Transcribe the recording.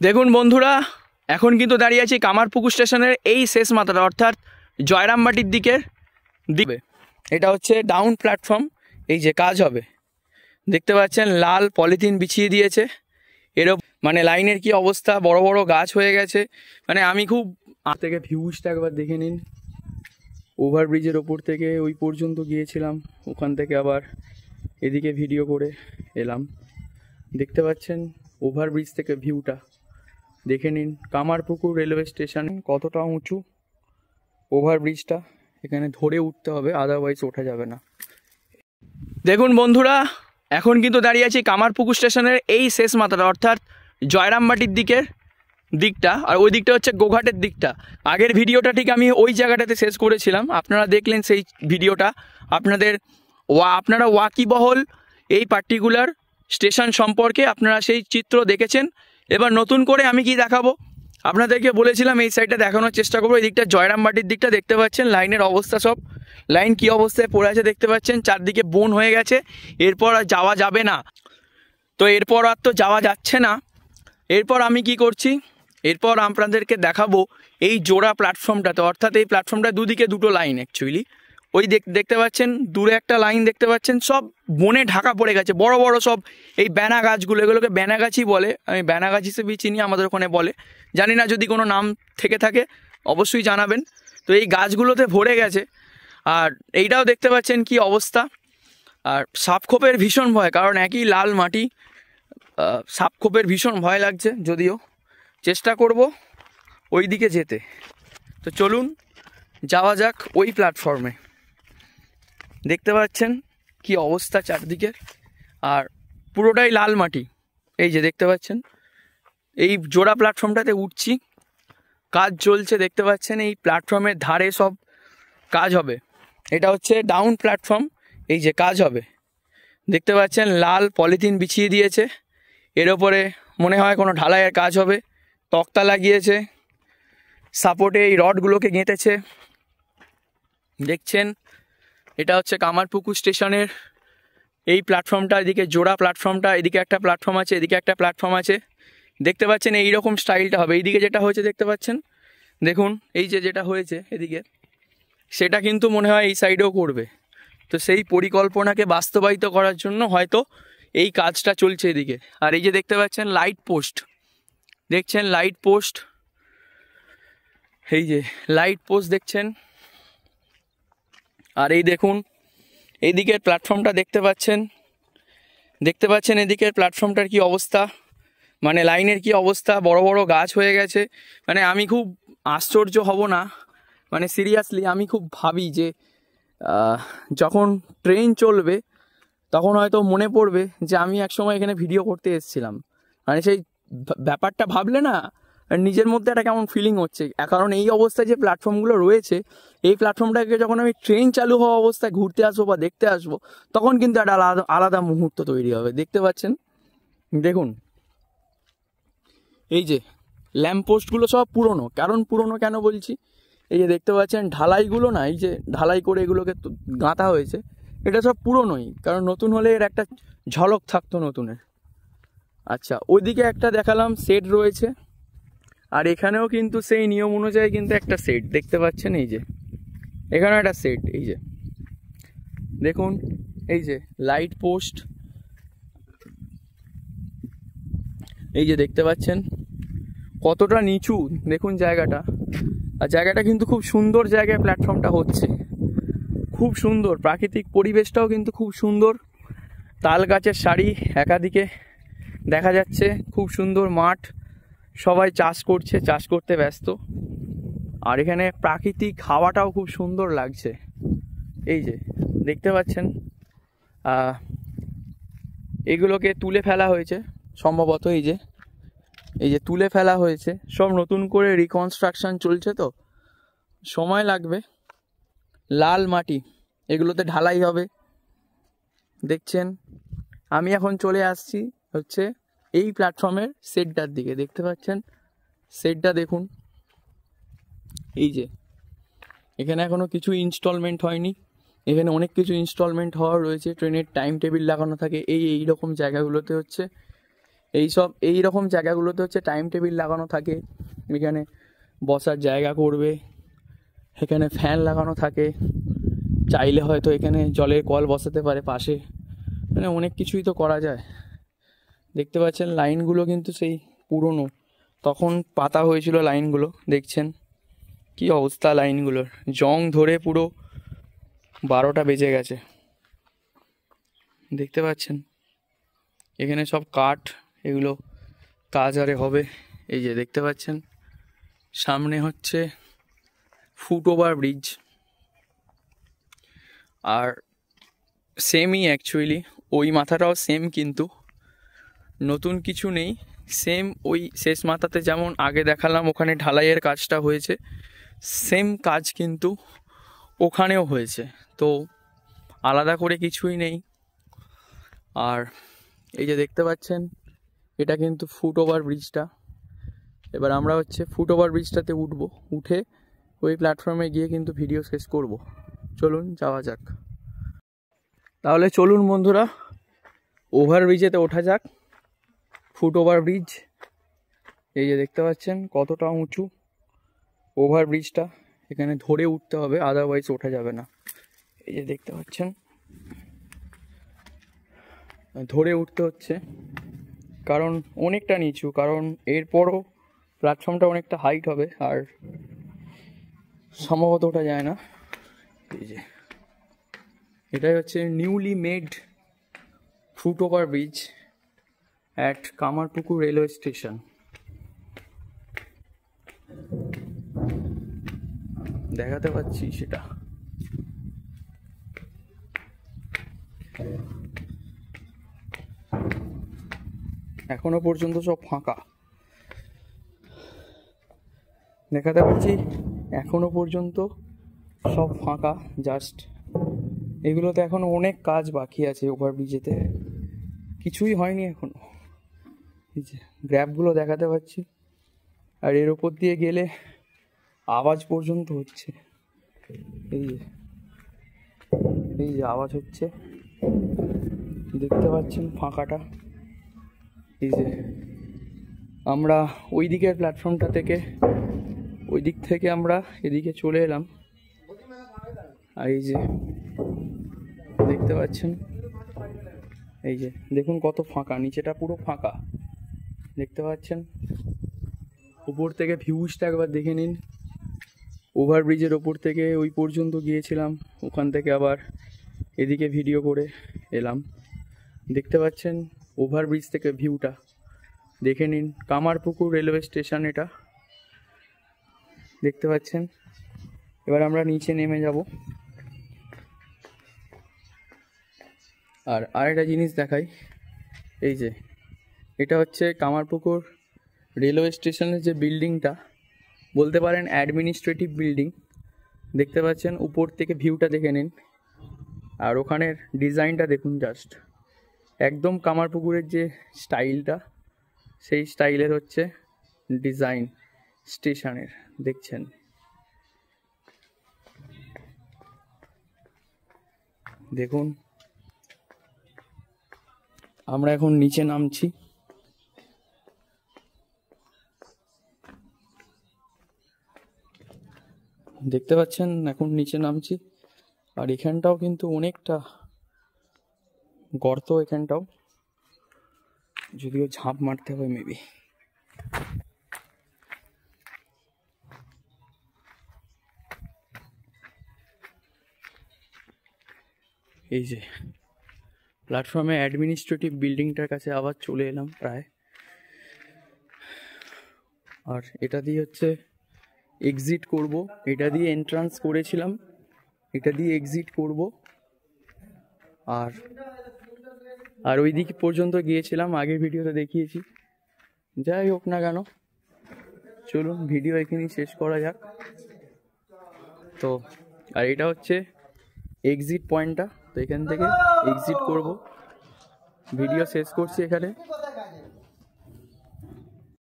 দেখুন বন্ধুরা, এখন কিন্তু দাঁড়িয়ে আছি কামারপুকুর স্টেশনের এই শেষ মাথাটা, অর্থাৎ জয়রামবাটির দিকের দিকে। এটা হচ্ছে ডাউন প্ল্যাটফর্ম। এই যে কাজ হবে, দেখতে পাচ্ছেন লাল পলিথিন বিছিয়ে দিয়েছে। এরও মানে লাইনের কি অবস্থা, বড় বড় গাছ হয়ে গেছে। মানে আমি খুব থেকে ভিউজটা একবার দেখে নিন। ওভারব্রিজের ওপর থেকে ওই পর্যন্ত গিয়েছিলাম, ওখান থেকে আবার এদিকে ভিডিও করে এলাম। দেখতে পাচ্ছেন ওভারব্রিজ থেকে ভিউটা দেখে নিন। কামারপুকুর রেলওয়ে স্টেশন কতটা উঁচু, ওভারব্রিজটা এখানে ধরে উঠতে হবে, আদারওয়াইজ ওঠা যাবে না। দেখুন বন্ধুরা, এখন কিন্তু দাঁড়িয়ে আছি কামারপুকুর স্টেশনের এই শেষ মাথাটা, অর্থাৎ জয়রামবাটির দিকটা, আর ওই দিকটা হচ্ছে গোঘাটের দিকটা। আগের ভিডিওটা ঠিক আমি ওই জায়গাটাতে শেষ করেছিলাম, আপনারা দেখলেন সেই ভিডিওটা। আপনারা ওয়াকিবহল এই পার্টিকুলার স্টেশন সম্পর্কে আপনারা সেই চিত্র দেখেছেন। এবার নতুন করে আমি কি দেখাবো আপনাদেরকে বলেছিলাম, এই সাইডটা দেখানোর চেষ্টা করবো। এই দিকটা জয়রামবাটির দিকটা দেখতে পাচ্ছেন, লাইনের অবস্থা সব লাইন কি অবস্থায় পড়ে আছে দেখতে পাচ্ছেন। চারদিকে বন হয়ে গেছে, এরপর আর যাওয়া যাবে না। তো এরপর আর তো যাওয়া যাচ্ছে না। এরপর আমি কি করছি, এরপর আপনাদেরকে দেখাবো এই জোড়া প্ল্যাটফর্মটাতে, অর্থাৎ এই প্ল্যাটফর্মটা দুদিকে দুটো লাইন অ্যাকচুয়ালি। ওই দেখতে পাচ্ছেন দূরে একটা লাইন দেখতে পাচ্ছেন, সব বনে ঢাকা পড়ে গেছে, বড় বড় সব এই ব্যানা গাছগুলো, এগুলোকে ব্যানা গাছই বলে। আমি ব্যানা গাছ হিসেবেই চিনি, আমাদের ওখানে বলে। জানি না যদি কোনো নাম থেকে থাকে অবশ্যই জানাবেন। তো এই গাছগুলোতে ভরে গেছে। আর এইটাও দেখতে পাচ্ছেন কি অবস্থা। আর সাপখোপের ভীষণ ভয়, কারণ একই লাল মাটি, সাপখোপের ভীষণ ভয় লাগছে। যদিও চেষ্টা করব ওই দিকে যেতে। তো চলুন যাওয়া যাক ওই প্ল্যাটফর্মে। দেখতে পাচ্ছেন কি অবস্থা চারদিকে, আর পুরোটাই লাল মাটি। এই যে দেখতে পাচ্ছেন এই জোড়া প্ল্যাটফর্মটাতে উঠছি, কাজ চলছে দেখতে পাচ্ছেন। এই প্ল্যাটফর্মের ধারে সব কাজ হবে। এটা হচ্ছে ডাউন প্ল্যাটফর্ম। এই যে কাজ হবে, দেখতে পাচ্ছেন লাল পলিথিন বিছিয়ে দিয়েছে। এর ওপরে মনে হয় কোনো ঢালাইয়ের কাজ হবে। তক্তা লাগিয়েছে, সাপোর্টে এই রডগুলোকে গেঁথেছে। দেখছেন এটা হচ্ছে কামারপুকুর স্টেশনের এই প্ল্যাটফর্মটা। এদিকে জোড়া প্ল্যাটফর্মটা, এদিকে একটা প্ল্যাটফর্ম আছে, এদিকে একটা প্ল্যাটফর্ম আছে। দেখতে পাচ্ছেন এইরকম স্টাইলটা হবে। এইদিকে যেটা হয়েছে দেখতে পাচ্ছেন, দেখুন এই যে যেটা হয়েছে এদিকে, সেটা কিন্তু মনে হয় এই সাইডেও করবে। তো সেই পরিকল্পনাকে বাস্তবায়িত করার জন্য হয়তো এই কাজটা চলছে এদিকে। আর এই যে দেখতে পাচ্ছেন লাইট পোস্ট, দেখছেন লাইট পোস্ট, এই যে লাইট পোস্ট দেখছেন। আর এই দেখুন এইদিকের প্ল্যাটফর্মটা দেখতে পাচ্ছেন এদিকের প্ল্যাটফর্মটার কি অবস্থা, মানে লাইনের কি অবস্থা। বড় বড় গাছ হয়ে গেছে। মানে আমি খুব আশ্চর্য হব না, মানে সিরিয়াসলি আমি খুব ভাবি যে যখন ট্রেন চলবে তখন হয়তো মনে পড়বে যে আমি একসময় এখানে ভিডিও করতে এসেছিলাম। মানে সেই ব্যাপারটা ভাবলে না নিজের মধ্যে একটা কেমন ফিলিং হচ্ছে। কারণ এই অবস্থায় যে প্ল্যাটফর্মগুলো রয়েছে, এই প্ল্যাটফর্মটাকে যখন আমি ট্রেন চালু হওয়া অবস্থায় ঘুরতে আসবো বা দেখতে আসবো, তখন কিন্তু একটা আলাদা মুহূর্ত তৈরি হবে। দেখতে পাচ্ছেন, দেখুন এই যে ল্যাম্পপোস্টগুলো সব পুরনো। কারণ পুরনো কেন বলছি, এই যে দেখতে পাচ্ছেন ঢালাইগুলো না, এই যে ঢালাই করে এগুলোকে গাঁথা হয়েছে, এটা সব পুরনোই। কারণ নতুন হলে এর একটা ঝলক থাকতো নতুনের। আচ্ছা, ওইদিকে একটা দেখালাম সেট রয়েছে, আর এখানেও কিন্তু সেই নিয়ম অনুযায়ী কিন্তু একটা সেট দেখতে পাচ্ছেন। এই যে এখানে একটা সেট, এই যে দেখুন এই যে লাইট পোস্ট, এই যে দেখতে পাচ্ছেন কতটা নিচু দেখুন জায়গাটা। আর জায়গাটা কিন্তু খুব সুন্দর জায়গায় প্ল্যাটফর্মটা হচ্ছে, খুব সুন্দর। প্রাকৃতিক পরিবেশটাও কিন্তু খুব সুন্দর। তাল গাছের সারি একাদিকে দেখা যাচ্ছে, খুব সুন্দর মাঠ, সবাই চাষ করছে, চাষ করতে ব্যস্ত। আর এখানে প্রাকৃতিক হাওয়াটাও খুব সুন্দর লাগছে। এই যে দেখতে পাচ্ছেন এগুলোকে তুলে ফেলা হয়েছে সম্ভবত। এই যে তুলে ফেলা হয়েছে, সব নতুন করে রিকনস্ট্রাকশন চলছে, তো সময় লাগবে। লাল মাটি, এগুলোতে ঢালাই হবে। দেখছেন আমি এখন চলে আসছি হচ্ছে এই প্ল্যাটফর্মের সেটটার দিকে। দেখতে পাচ্ছেন সেটটা দেখুন, এই যে এখানে এখনো কিছু ইনস্টলমেন্ট হয়নি, এখানে অনেক কিছু ইনস্টলমেন্ট হওয়ার রয়েছে। ট্রেনের টাইম টেবিল লাগানো থাকে এইরকম জায়গাগুলোতে হচ্ছে। এই রকম জায়গাগুলোতে হচ্ছে টাইম টেবিল লাগানো থাকে, এখানে বসার জায়গা করবে, এখানে ফ্যান লাগানো থাকে, চাইলে হয়তো এখানে জলের কল বসাতে পারে পাশে, মানে অনেক কিছুই তো করা যায়। দেখতে পাচ্ছেন লাইনগুলো কিন্তু সেই পুরনো, তখন পাতা হয়েছিল লাইনগুলো, দেখছেন কি অবস্থা লাইনগুলোর, জং ধরে পুরো 12টা বেজে গেছে। দেখতে পাচ্ছেন এখানে সব কাঠ, এগুলো কাজ আরে হবে। এই যে দেখতে পাচ্ছেন সামনে হচ্ছে ফুট ওভার ব্রিজ, আর সেমই অ্যাকচুয়ালি, ওই মাথাটাও সেম, কিন্তু নতুন কিছু নেই, সেম ওই শেষ মাথাতে যেমন আগে দেখালাম ওখানে ঢালাইয়ের কাজটা হয়েছে, সেম কাজ কিন্তু ওখানেও হয়েছে, তো আলাদা করে কিছুই নেই। আর এই যে দেখতে পাচ্ছেন এটা কিন্তু ফুট ওভার ব্রিজটা। এবার আমরা হচ্ছে ফুট ওভার ব্রিজটাতে উঠবো, উঠে ওই প্ল্যাটফর্মে গিয়ে কিন্তু ভিডিও শেষ করব। চলুন যাওয়া যাক। তাহলে চলুন বন্ধুরা ওভার ব্রিজেতে ওঠা যাক। ফুট ওভার ব্রিজ, এই যে দেখতে পাচ্ছেন কতটা উঁচু ওভার ব্রিজটা, এখানে ধরে উঠতে হবে, আদারওয়াইজ ওঠা যাবে না। এই যে দেখতে পাচ্ছেন ধরে উঠতে হচ্ছে, কারণ অনেকটা নিচু, কারণ এরপরও প্ল্যাটফর্মটা অনেকটা হাইট হবে, আর সম্ভবত ওঠা যায় না। এই যে এটাই হচ্ছে newly made foot over bridge at Kamarpukur railway station. দেখাতে পাচ্ছি সেটা। এখনো পর্যন্ত সব ফাঁকা, দেখাতে পাচ্ছি এখনো পর্যন্ত সব ফাঁকা, জাস্ট এগুলোতে এখনো অনেক কাজ বাকি আছে, ওভারব্রিজেতে কিছুই হয়নি এখনো। এই যে গ্র্যাবগুলো দেখাতে পাচ্ছি, আর এর ওপর দিয়ে গেলে আওয়াজ পর্যন্ত হচ্ছে, এই যে আওয়াজ হচ্ছে, দেখতে পাচ্ছেন ফাঁকাটা। এই যে আমরা ওই দিকের প্ল্যাটফর্মটা থেকে, ওই দিক থেকে আমরা এদিকে চলে এলাম, আর এই যে দেখতে পাচ্ছেন, এই যে দেখুন কত ফাঁকা, নিচেটা পুরো ফাঁকা, দেখতে পাচ্ছেন। উপর থেকে ভিউজটা একবার দেখে নিন, ওভারব্রিজের ওপর থেকে ওই পর্যন্ত গিয়েছিলাম, ওখান থেকে আবার এদিকে ভিডিও করে এলাম। দেখতে পাচ্ছেন ওভারব্রিজ থেকে ভিউটা দেখে নিন, কামারপুকুর রেলওয়ে স্টেশন এটা, দেখতে পাচ্ছেন। এবার আমরা নিচে নেমে যাব, আর আরেকটা জিনিস দেখাই। এই যে এটা হচ্ছে কামারপুকুর রেলওয়ে স্টেশনের যে বিল্ডিংটা, বলতে পারেন অ্যাডমিনিস্ট্রেটিভ বিল্ডিং। দেখতে পাচ্ছেন উপর থেকে ভিউটা দেখে নিন, আর ওখানের ডিজাইনটা দেখুন, জাস্ট একদম কামারপুকুরের যে স্টাইলটা, সেই স্টাইলের হচ্ছে ডিজাইন স্টেশনের, দেখছেন। দেখুন আমরা এখন নিচে নামছি, দেখতে পাচ্ছেন এখন নিচে নামছি। আর এখানটাও কিন্তু অনেকটা গর্ত, এখানটাও যদিও ঝাঁপ মারতে হবে মেবি। এই যে প্ল্যাটফর্মে অ্যাডমিনিস্ট্রেটিভ বিল্ডিংটার কাছে আবার চলে এলাম প্রায়, আর এটা দিয়ে হচ্ছে এক্সিট করব, এটা দিয়ে এন্ট্রান্স করেছিলাম, এটা দিয়ে এক্সিট করব। আর ওই দিক পর্যন্ত গিয়েছিলাম, আগের ভিডিওতে দেখিয়েছি। যাই হোক না কেন, চলুন ভিডিও এখানেই শেষ করা যাক। তো আর এটা হচ্ছে এক্সিট পয়েন্টটা, তো এখান থেকে এক্সিট করব, ভিডিও শেষ করছি এখানে।